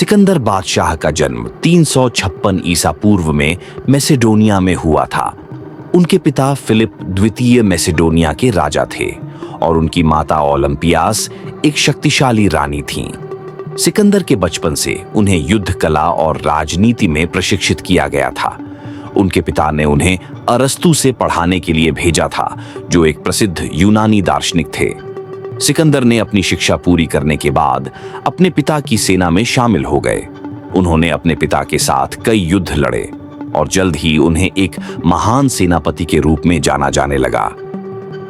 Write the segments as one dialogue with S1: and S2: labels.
S1: सिकंदर बादशाह का जन्म 356 ईसा पूर्व में मैसेडोनिया में हुआ था। उनके पिता फिलिप द्वितीय मैसेडोनिया के राजा थे और उनकी माता ओलंपियास एक शक्तिशाली रानी थीं। सिकंदर के बचपन से उन्हें युद्ध कला और राजनीति में प्रशिक्षित किया गया था। उनके पिता ने उन्हें अरस्तु से पढ़ाने के लिए भेजा था, जो एक प्रसिद्ध यूनानी दार्शनिक थे। सिकंदर ने अपनी शिक्षा पूरी करने के बाद अपने पिता की सेना में शामिल हो गए। उन्होंने अपने पिता के साथ कई युद्ध लड़े और जल्द ही उन्हें एक महान सेनापति के रूप में जाना जाने लगा।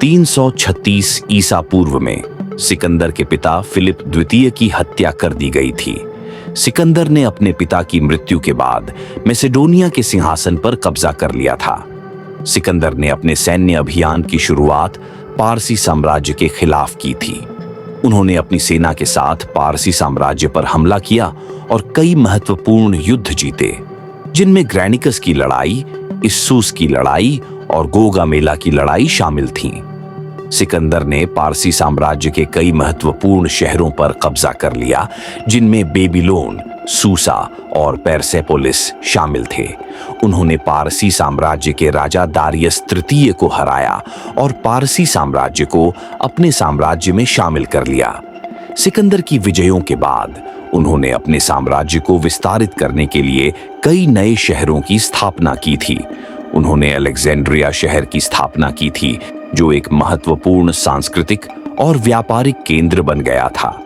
S1: 336 ईसा पूर्व में सिकंदर के पिता फिलिप द्वितीय की हत्या कर दी गई थी। सिकंदर ने अपने पिता की मृत्यु के बाद मैसेडोनिया के सिंहासन पर कब्जा कर लिया था। सिकंदर ने अपने सैन्य अभियान की शुरुआत पारसी साम्राज्य के खिलाफ की थी। उन्होंने अपनी सेना के साथ पारसी साम्राज्य पर हमला किया और कई महत्वपूर्ण युद्ध जीते, जिनमें ग्रैनिकस की लड़ाई, इस्सूस की लड़ाई और गोगामेला की लड़ाई शामिल थीं। सिकंदर ने पारसी साम्राज्य के कई महत्वपूर्ण शहरों पर कब्जा कर लिया, जिनमें बेबीलोन, सूसा और पेरसेपोलिस शामिल थे। उन्होंने पारसी साम्राज्य के राजा दारियस तृतीय को हराया और पारसी साम्राज्य को अपने साम्राज्य में शामिल कर लिया। सिकंदर की विजयों के बाद उन्होंने अपने साम्राज्य को विस्तारित करने के लिए कई नए शहरों की स्थापना की थी। उन्होंने अलेक्जेंड्रिया शहर की स्थापना की थी, जो एक महत्वपूर्ण सांस्कृतिक और व्यापारिक केंद्र बन गया था।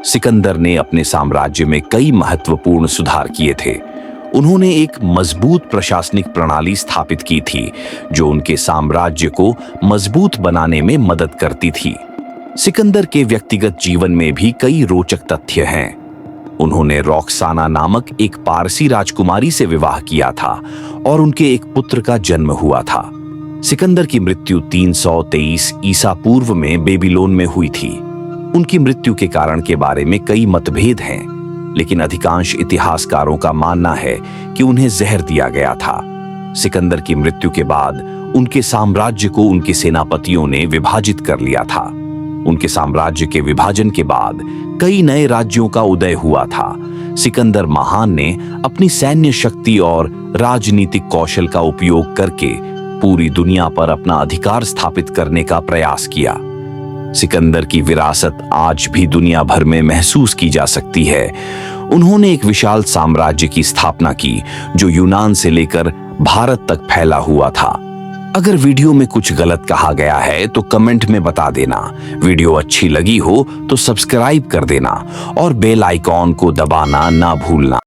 S1: सिकंदर ने अपने साम्राज्य में कई महत्वपूर्ण सुधार किए थे। उन्होंने एक मजबूत प्रशासनिक प्रणाली स्थापित की थी, जो उनके साम्राज्य को मजबूत बनाने में मदद करती थी। सिकंदर के व्यक्तिगत जीवन में भी कई रोचक तथ्य हैं। उन्होंने रॉक्साना नामक एक पारसी राजकुमारी से विवाह किया था और उनके एक पुत्र का जन्म हुआ था। सिकंदर की मृत्यु 323 ईसा पूर्व में बेबीलोन में हुई थी। उनकी मृत्यु के कारण के बारे में कई मतभेद हैं, लेकिन अधिकांश इतिहासकारों का मानना है कि उन्हें जहर दिया गया था। सिकंदर की मृत्यु के बाद उनके साम्राज्य को उनके सेनापतियों ने विभाजित कर लिया था। उनके साम्राज्य के विभाजन के बाद कई नए राज्यों का उदय हुआ था। सिकंदर महान ने अपनी सैन्य शक्ति और राजनीतिक कौशल का उपयोग करके पूरी दुनिया पर अपना अधिकार स्थापित करने का प्रयास किया। सिकंदर की विरासत आज भी दुनिया भर में महसूस की जा सकती है। उन्होंने एक विशाल साम्राज्य की स्थापना की, जो यूनान से लेकर भारत तक फैला हुआ था। अगर वीडियो में कुछ गलत कहा गया है तो कमेंट में बता देना। वीडियो अच्छी लगी हो तो सब्सक्राइब कर देना और बेल आइकॉन को दबाना ना भूलना।